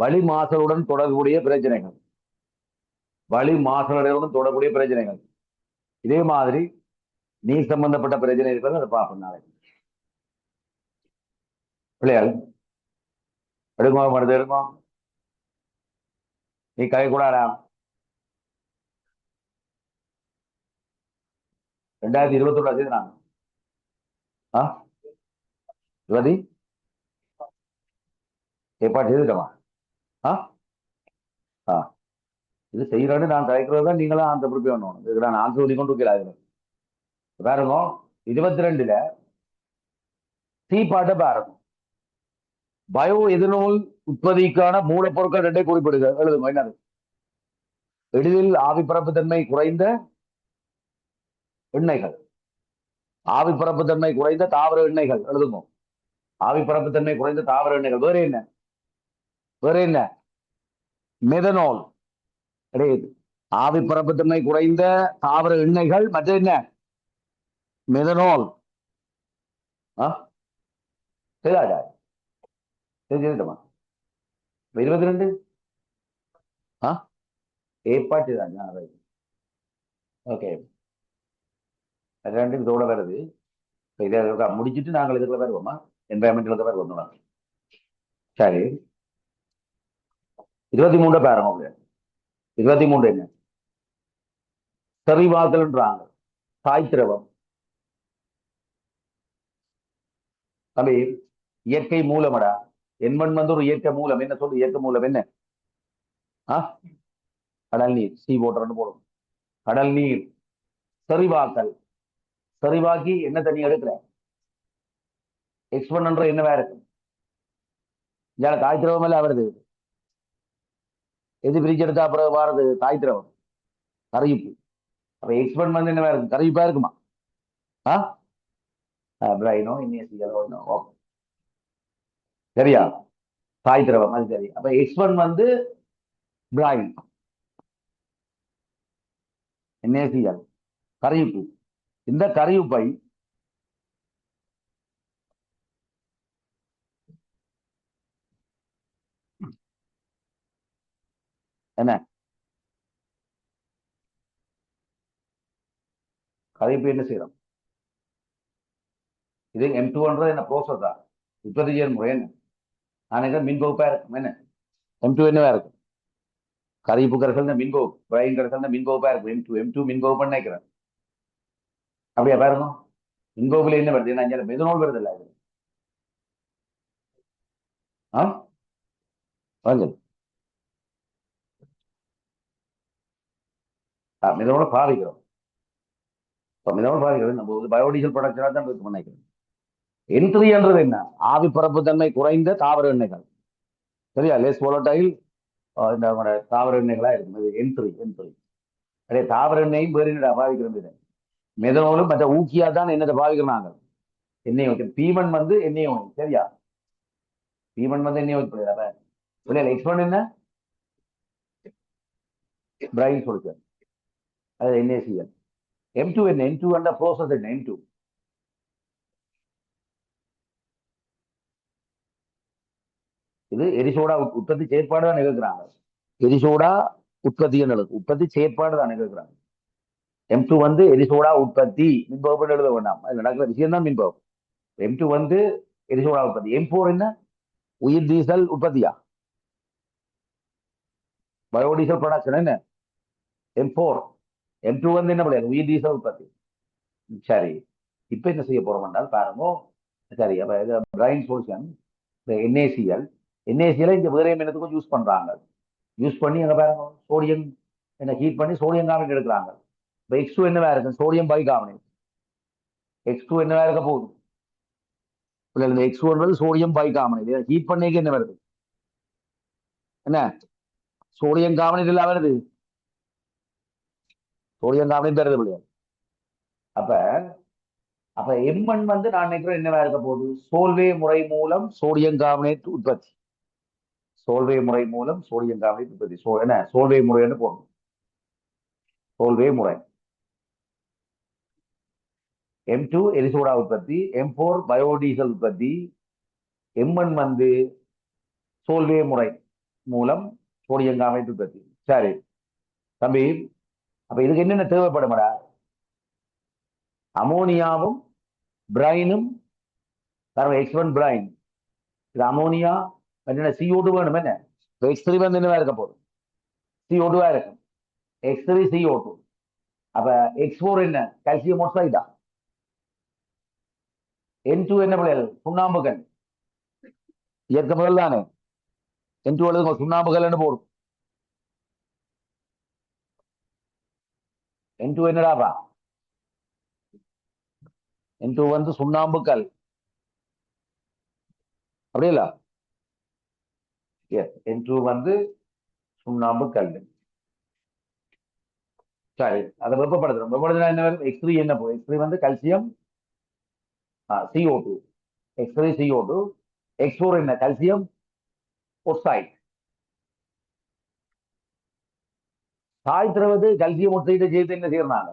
வளி மாசலுடன் தொடர்புடைய பிரச்சனைகள். வளி மாசலுடன் தொடர்புடைய பிரச்சனைகள். இதே மாதிரி நீர் சம்பந்தப்பட்ட பிரச்சனை இருக்கிறது, அதை பார்ப்போம் நாளைக்கு. பிள்ளைகள் எடுக்குமா, மருந்து எடுக்குமா, நீ கை கூடாரா? 2021 செய்தாங்க. இருபதி ஏற்பாடு செய்துட்டோமா? இது செய்யறான்னு நான் கலைக்கிறது தான், நீங்களும் அந்த ப்ரிப்பேர் பண்ணணும். இதுக்கு நான் ஆன்சர் சொல்லி கொண்டு வைக்கல. பாருங்க 22ல சி பாட்டை பாருங்க. பயோ எதிர்நோல் உற்பத்திக்கான மூலப்பொருட்கள் ரெண்டே குறிப்பிடுங்க, எழுதுங்க. என்னது? எளிதில் ஆவிப்பரப்பு தன்மை குறைந்த எண்ணெய்கள். ஆவிப்பரப்பு தன்மை குறைந்த தாவர எண்ணெய்கள் எழுதுங்க. ஆவிப்பரப்பு தன்மை குறைந்த தாவர எண்ணெய்கள். வேற என்ன? வேற என்ன? மெதனோல் கிடையாது. ஆவிப்பரப்பு தன்மை குறைந்த தாவர எண்ணெய்கள். மற்ற என்ன? மெதனோல். சரியாடா? தெரிஞ்சுக்கிட்டோமா? 22 ஏற்பாட்டு தான். ஓகே, ரெண்டும் இதோட வருது. இதை முடிச்சுட்டு நாங்கள் இதுக்குள்ள வருவோமா, என்வயர்மெண்ட்ல வருவோம். சரி, 23 பாருங்க. 23 என்ன? செறிவாக்கல்ன்றாங்க. தாய் திரவம். தம்பி, இயற்கை மூலமடா. என்மண் வந்து ஒரு இயற்கை மூலம். என்ன சொல்லு இயற்கை மூலம்? என்ன? கடல் நீர். சி வாட்டர்னு போடும். கடல் நீர். செறிவாக்கல். செறிவாக்கி என்ன தண்ணி எடுக்கிற? X1 என்ற என்னவா இருக்கு? தாய் திரவம் எல்லாம் வருது. எது பிரிச்சு எடுத்தா அப்புறம் வாரது? தாய் திரவம், கரையுப்பு. அப்ப X1 வந்து என்னவா இருக்கு? கரையுப்பா இருக்குமா? பிரைனோ இன்னியோ சரியா? தாய் திரவம் அது சரி. அப்ப X1 வந்து பிரைன், NaCl, கரையுப்பு. இந்த கரையுப்பை என்ன? கரையுப்பு என்ன செய்யறோம்? இது M2 என்ன ப்ரோசஸ் தான், உற்பத்தி செய்யும் முறை. என்ன நான் மின் பகுப்பா இருக்கும். என்ன M2 என்னவா இருக்கும்? கரையுப்பு கரைசல் மின் பகுப்பு, பிரைன் கரைசல் மின் பகுப்பா இருக்கும். M2 மின் பகுப்பு நினைக்கிறேன். அப்படியா? பாருங்க, மின் பகுப்புல என்ன வருது? நான் மெதனோல் வருது இல்ல? வாங்க, மெதனோல பாவிக்கிறோம். மெதனோல் பாவிக்கிறது நம்ம பயோடீசல் ப்ரொடக்ஷனா தான் நினைக்கிறேன். N3 என்ன? ஆவி பரப்பு தன்மை குறைந்த தாவர எண்ணெய்கள். சரியா? Less volatile. இந்த தாவர எண்ணெய்களா இருக்கும். N3. அதே தாவர எண்ணெயும் வேறு என்ன பாவிக்கிறது? மெதனோலும் மற்ற ஊக்கியா தான் என்னத்தை பாவிக்கிறாங்க? எண்ணெய் வச்சு. P1 வந்து எண்ணெய் வச்சு. சரியா? P1 வந்து எண்ணெய் வச்சு. X1 என்ன? பிரைன் சொல்லுங்க. அது NaCl. M2 என்ன? M2 என்ற ப்ரோசஸ் என்ன? M2 இது எரிசோடா உற்பத்தி செயற்பாடு தான் நிகழ்கிறாங்க. எரிசோடா உற்பத்தி உற்பத்தி செயற்பாடு தான் நிகழ்கிறாங்க. M2 வந்து எரிசோடா உற்பத்தி. மின்பகுப்பு எழுத வேண்டாம், அது நடக்கிற விஷயம் தான் மின்பகுப்பு. M2 வந்து எரிசோடா உற்பத்தி. M4 என்ன? உயிர் டீசல் உற்பத்தியா? Biodiesel production. என்ன? M4. M2 வந்து என்ன பண்ணாது? உயிர் டீசல் உற்பத்தி. சரி, இப்ப என்ன செய்ய போறோம் என்றால் பாருங்க. சரி, அப்ப பிரைன் சொல்யூஷன் NaCl. NaCl இந்த வேற என்னத்துக்கும் யூஸ் பண்றாங்க. யூஸ் பண்ணி அங்க பாருங்க, சோடியம் என்ன ஹீட் பண்ணி சோடியம் கார்பனேட் எடுக்கிறாங்க. இப்போ X2 என்னவா இருக்கு? Sodium bicarbonate. X2 என்னவா இருக்க போகுது? இந்த X1 சோடியம் பைகார்பனேட். ஹீட் பண்ணிக்கு என்ன வருது? என்ன? சோடியம் கார்பனேட் எல்லாம் வருது. சோடியம் கார்பனேட் வருது இல்லையா? அப்ப அப்ப M1 வந்து நான் நினைக்கிறேன் என்னவா இருக்க போகுது? சோல்வே முறை மூலம் சோடியம் கார்பனேட் உற்பத்தி. சோல்வே முறை மூலம் சோடியம் கார்பனேட் உற்பத்தி. என்ன சோல்வே முறைன்னு போடணும். சோல்வே முறை. M2 எரிசோடா உற்பத்தி. M4 பயோடீசல் உற்பத்தி. M1 வந்து சோல்வே முறை. மூலம் சோடியம் கார்பனேட் உற்பத்தி. சரி தம்பி, அப்ப இதுக்கு என்னென்ன தேவைப்படும்டா? அமோனியாவும் பிரைனும், X1 பிரைன், இது அமோனியா என்ன CO2 வேணும் என்ன? X3 வந்து என்னவா இருக்க போகுது? CO2 இருக்கும். X3 CO2. அப்ப X4 என்ன? கால்சியம் ஆக்சைடா. N2 என்ன பிள்ளைகள்? சுண்ணாம்புகள். இயற்கை முதல் தானே. N2 எழுதுங்க, சுண்ணாம்புகள் போடும். N2 என்னடாப்பா? N2 வந்து சுண்ணாம்புக்கல். அப்படியே இல்ல? N2 வந்து சுண்ணாம்பு கல். சரி, அதை வெப்பப்படுத்துறோம். வெப்பப்படுத்தினா என்ன வரும்? X3 என்ன போகும்? X3 வந்து calcium CO2. X3 CO2. X4 என்ன? Calcium oxide. தாழ்த்துறது கால்சியம் ஒக்சைடை சேர்த்து என்ன செய்யறாங்க?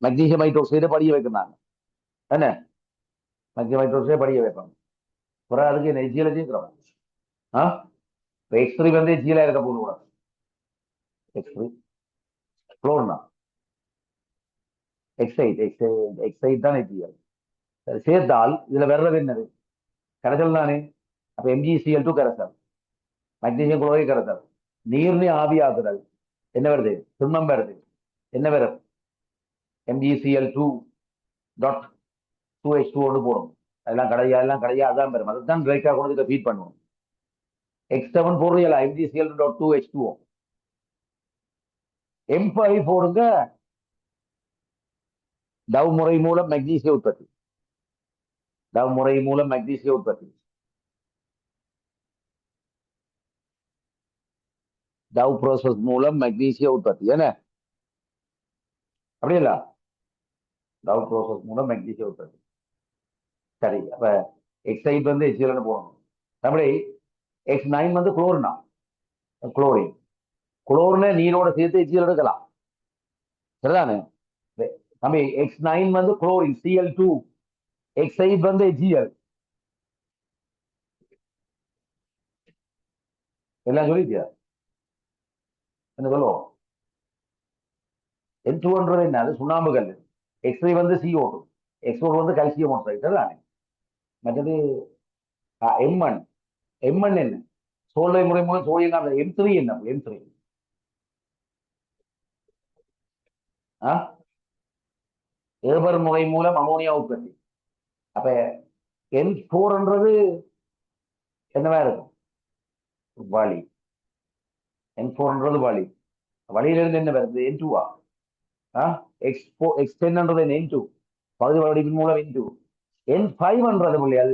மக்னீசியம் ஹைட்ரோக்சைடை படிய வைக்கிறாங்க. என்ன? மக்னீசியம் ஹைட்ரோக்சைடை படிய வைப்பாங்க. அப்புறம் அதுக்கு என்ன எச்சியில சேர்க்கிறோம்? X3 வந்து எச்சியில இருக்க போது கூட. X3 குளோர்னா எக்ஸைட் தான் எச்சியல். சேர்த்தால் இதுல வர்றது என்னது? கரைசல் தானே. அப்ப MgCl2 கரைசல், மக்னீசியம் குளோரைட் கரைசல், நீர்னி ஆவியாக்குதல், என்ன வருது? திண்மம் வருது. என்ன வரும்? MgCl2 டாட் 2H2 போடும். அதெல்லாம் கடையா அதான் வரும். அதுதான் டிரைக்கா கொண்டு ஃபீட் பண்ணுவோம். X7 போடுறீங்களா? MgCl2 dot 2H2O. M5 போடுங்க. டவ் முறை மூலம் மக்னீசிய உற்பத்தி. டவ் முறை மூலம் மக்னீசிய உற்பத்தி. டவ் ப்ராசஸ் மூலம் மக்னீசிய உற்பத்தி. என்ன அப்படி இல்ல? டவ் ப்ராசஸ் மூலம் மக்னீசிய உற்பத்தி. சரி, அப்ப X8 வந்து HCl போடணும். அப்படி X9 வந்து குளோரினா, குளோரின். குளோரினை நீரோட சேர்த்து HCl எடுக்கலாம். சரிதானே தம்பி? X9 வந்து குளோரின் Cl2. X8 வந்து HCl. எல்லாம் சொல்லிட்டியா? என்ன சொல்லுவோம்? N2ன்றது என்ன? அது சுண்ணாம்பு கல். X3 வந்து CO2. X4 வந்து கால்சியம் ஆக்சைடு. சரிதானே? மற்றது M1. M1 என்ன? சோலை முறை மூலம் சோடியம். M3 என்ன? M3 ஏபர் முறை மூலம் அமோனியா உற்பத்தி. அப்ப N4ன்றது என்னவா இருக்கும்? வழி. N4ன்றது வழி. வழியில இருந்து என்ன வருது? N2. X10ன்றது N2. பகுதி வடிவின் மூலம் N2. N5ன்றது பிள்ளைகள்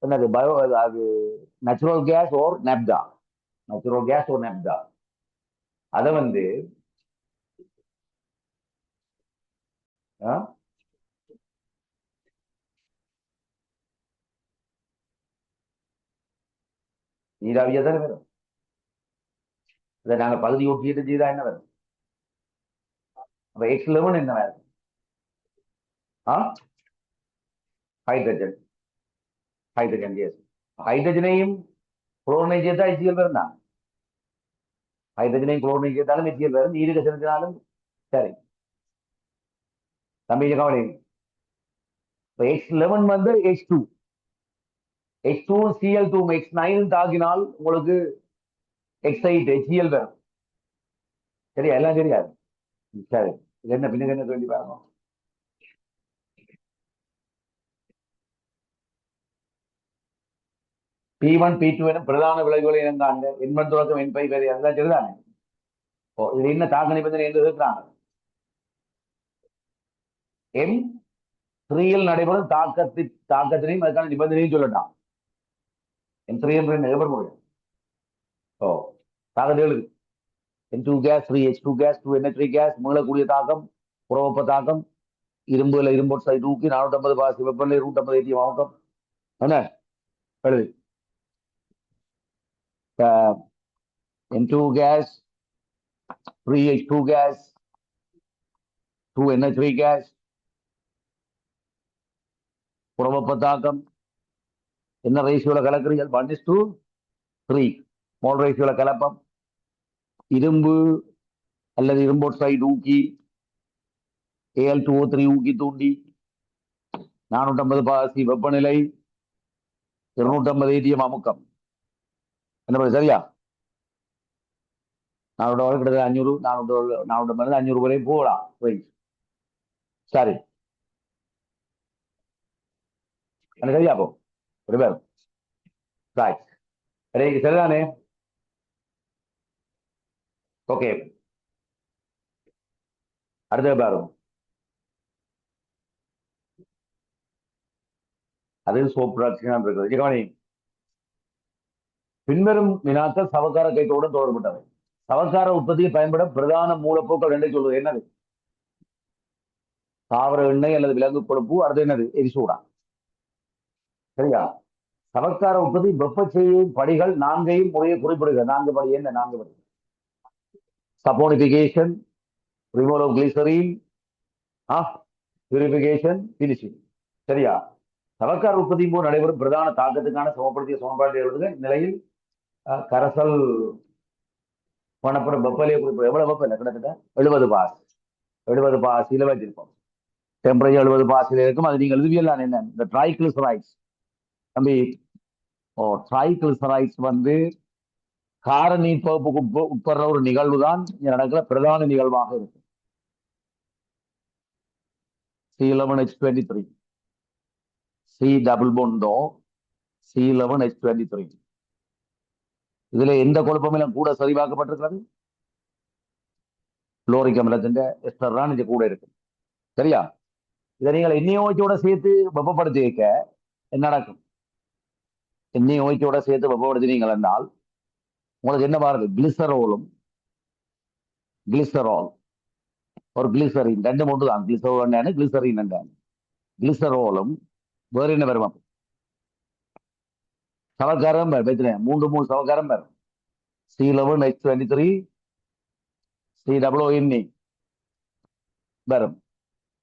என்னது? பயோ, அது நேச்சுரல் கேஸ் ஓர் நெப்டா. நேச்சுரல் கேஸ் ஓர் நெப்டா. அதை வந்து நீராவியா தானே வரும். இதை நாங்க பகுதி ஒட்டிட்டு செய்தா என்ன வரும்? அப்ப X11 என்ன வரும்? ஹைட்ரஜன். Hydrogen gas. ஹைட்ரஜனையும் குளோரினையும் சேர்த்தா HCl வரும் தான். ஹைட்ரஜனையும் குளோரினையும் சேர்த்தாலும் HCl வரும். நீருக்கு செலுத்தினாலும் சரி. தம்பி கவனி. X11 வந்து H2. H2 Cl2 X9 தாக்கினால் உங்களுக்கு X8 HCl வரும். சரியா? எல்லாம் தெரியாது. சரி, இது என்ன பின்னுக்கு என்ன சொல்லி பாருங்க. P1 P2 எனும் பிரதான விளைவுகளை இனங்காண்க. N1 தொடக்கம் N5 வரை. அதெல்லாம் சரிதானே? இது என்ன தாக்க நிபந்தனை என்று இருக்கிறாங்க? M3ல் நடைபெறும் தாக்கத்தினையும் அதுக்கான நிபந்தனையும் சொல்லட்டான். M3 என்று நிகழ்வு முடியும். தாக்கத்தில் N2 case, 3H2 case, 2NH3 case, மீளக்கூடிய தாக்கம், புறவெப்ப தாக்கம், இரும்புல இரும்பு ஆக்சைடு தூக்கி 450 பாசி வெப்பநிலை, 150 ATM ஆக்கம். என்ன எழுது? N2 case, 3H2 case, 2NH3 case, புறவெப்ப தாக்கம் என்ன ரேஷியோல கலக்குறீங்க? 1:3. 3 ஸ்மால் ரேஷியோல கலப்பம், இரும்பு அல்லது இரும்போக்சைடு ஊக்கி, Al2O3 ஊக்கி தூண்டி, 450 பாசி வெப்பநிலை, 250 ATM அமுக்கம். என்ன சரியா? 400 கிட்டத்தட்ட 500, 450 500 வரையும் போகலாம். சரி, சரியா போ சரிதானே? ஓகே, அடுத்த பாருங்க. அது சோப் ப்ரொடக்ஷன் இருக்குது. பின்வரும் வினாக்கள் சவக்கார கைத்தோடு தொடர்பட்டவை. சவக்கார உற்பத்தியை பயன்படும் பிரதான மூலப்பொருட்கள் ரெண்டை சொல்வது என்னது? தாவர எண்ணெய் அல்லது விலங்கு கொழுப்பு, அடுத்து என்னது? எரிசூடா. சரியா? சவக்கார உற்பத்தி வெப்பச்செய்யும் படிகள் 4ஐயும் முறையை குறிப்பிடுகிறது. 4 படி என்ன? 4 படி. Saponification, removal of glycerine, purification, finishing. சரியா? சவக்கார உற்பத்தியின் போது நடைபெறும் பிரதான தாக்கத்துக்கான சமப்படுத்திய சமன்பாட்டை எழுதுக. நிலையில் கரைசல் பண்ணப்படும் வெப்பநிலையை குறிப்பிடும். எவ்வளவு வெப்பநிலை? கிட்டத்தட்ட 70 பாஸ். 70 பாசியில வச்சிருப்போம். டெம்பரேச்சர் 70 பாசியில இருக்கும். அது நீங்க எழுதுவியல் என்ன? இந்த ட்ரைகிளிசரைட்ஸ் தம்பி, ட்ரைகிளிசரைட்ஸ் வந்து கார நீர்ப்பகுப்புக்கு உட்படுற ஒரு நிகழ்வு தான் நடக்கிற பிரதான நிகழ்வாக இருக்கு. C11H23, C double பொண்டோ C11H23. இதுல எந்த குழப்பமும் கூட சரிபார்க்கப்பட்டிருக்கிறது? குளோரிக் அமிலத்தின் எஸ்டர் தான் இங்க கூட இருக்கு. சரியா? இதை நீங்கள் NaOH சேர்த்து வெப்பப்படுத்தி வைக்க என்ன நடக்கும்? NaOH சேர்த்து வெப்பப்படுத்தினீங்கள் என்றால் உங்களுக்கு என்ன பாருங்க, கிளிசரோலும் கிளிசரால் ஒரு கிளிசரின் ரெண்டு மூன்று தான். கிளிசரோல் கிளிசரின் என்றான். கிளிசரோலும் வேற என்ன வரும்? சவக்காரம் வரும். 3 சவக்காரம் வரும். C11H23, COONE வரும்.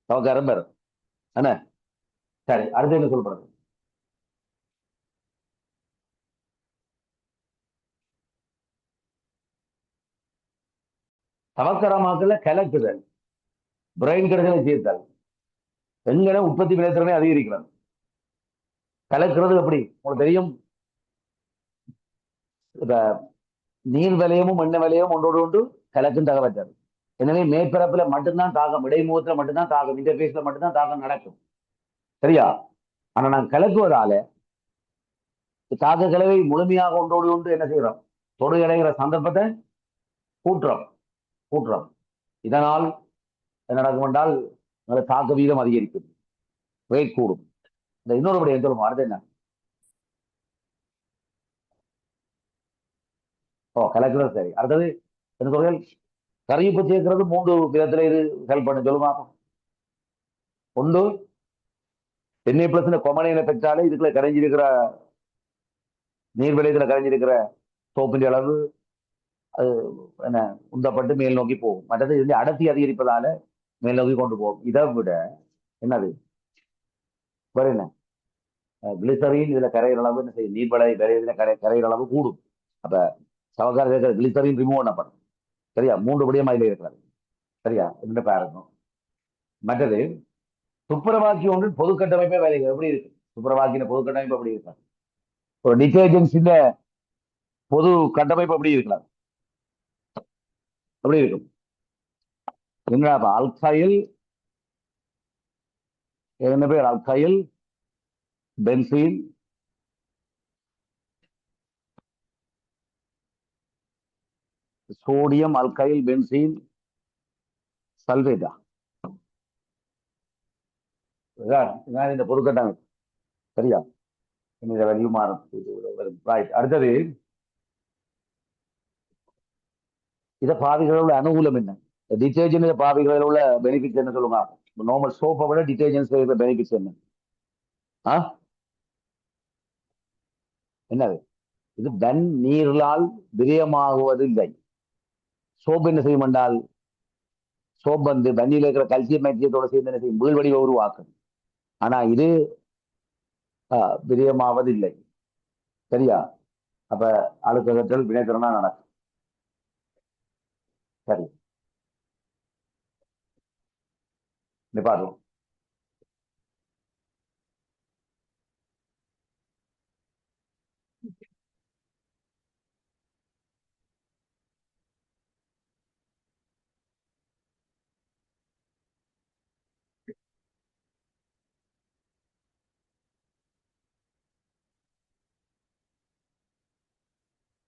சவக்காரம் வரும். என்ன? சரி, அடுத்து என்ன சொல்லப்படுறது? சவக்கரமாக்கல கலக்குதல், பிரெயின் கிடைச்சலை சேர்த்தல், எங்கன உற்பத்தி விளைத்திறனை அதிகரிக்கிறது. கலக்கிறது எப்படி உங்களுக்கு தெரியும்? இப்ப நீர் விலையமும் எண்ணெய் விலையும் ஒன்றோடு ஒன்று கலக்கும் தகவல். எனவே மேற்பரப்புல மட்டும்தான் தாக்கம், இடைமுகத்துல மட்டும்தான் தாக்கம், இன்டர்பேஸ்ல மட்டும்தான் தாக்கம் நடக்கும். சரியா? ஆனா நான் கலக்குவதால தாக்க கலவை முழுமையாக ஒன்றோடு ஒன்று என்ன செய்யறோம்? தொடு இடைகிற சந்தர்ப்பத்தை கூட்டுறோம். இதனால் என்ன நடக்கும் என்றால் தாக்க வீதம் அதிகரிக்கும், வெயிட் கூடும். இந்த இன்னொரு படி சொல்லுவோம். அடுத்து என்ன? கலக்குறது. சரி, அடுத்தது என்ன சொல்றீர்கள்? கரியுப்பு சேர்க்கிறது 3 விதத்துல இது ஹெல்ப் பண்ணு சொல்லுமா? ஒன்று, Na+ கொமனையில பெற்றாலே இதுக்குள்ள கரைஞ்சிருக்கிற நீர் விளையத்துல கரைஞ்சிருக்கிற சோப்பின் அளவு அது என்ன உந்தப்பட்டு மேல் நோக்கி போகும். மற்றது இது அடர்த்தி அதிகரிப்பதால மேல் நோக்கி கொண்டு போகும். இதை விட என்னது வேற என்ன? கிளிசரின் இதுல கரையிற அளவு என்ன செய்யும்? நீர்வளை விளையதுல கரையிற அளவு கூடும். அப்ப சவக்கார இருக்கிற கிளிசரின் ரிமூவ் பண்ணப்படும். சரியா? 3 படியும் அதில் இருக்கிறது. சரியா? என்ன பாருங்க. மற்றது துப்புரவாக்கி ஒன்றின் பொது கட்டமைப்பே வேலை எப்படி இருக்கு? துப்புரவாக்கின பொது கட்டமைப்பு எப்படி இருக்காது? ஒரு டிட்டர்ஜென்ட்ஸின் பொது கட்டமைப்பு எப்படி இருக்கலாம்? எப்படி இருக்கும்? என்ன அல்கைல், என்ன பேர்? Alkyl, benzene, sodium alkyl benzene சல்பேட்டா. இந்த பொது கட்டமைப்பு. சரியா? இந்த வேல்யூ மாறும். அடுத்தது இத பாவிகளில் உள்ள அனுகூலம் என்ன? டிட்டர்ஜென்ட் பாவிகளில் உள்ள பெனிஃபிட்ஸ் என்ன சொல்லுங்க? நார்மல் சோப்பை விட டிட்டர்ஜென்ட்ஸ் பெனிஃபிட்ஸ் என்ன? என்னது? இது தன் நீர்களால் விரயமாகுவதில்லை. சோப் என்ன செய்யும் என்றால், சோப் வந்து தண்ணியில் இருக்கிற கல்சியம் மேக்சியத்தோட சேர்ந்து என்ன செய்யும்? வீழ்வடிவை உருவாக்கும். ஆனா இது விரயமாவதில்லை. சரியா? அப்ப அழுத்த கற்றல் வினைத்திறனா நடக்கும். சரி, நிப்பாட்டும்.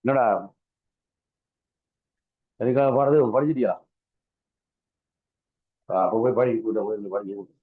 என்னடா எதுக்காக பாடுறது படிச்சிட்டியா? அப்ப போய் படி, கூட போய் படிக்க.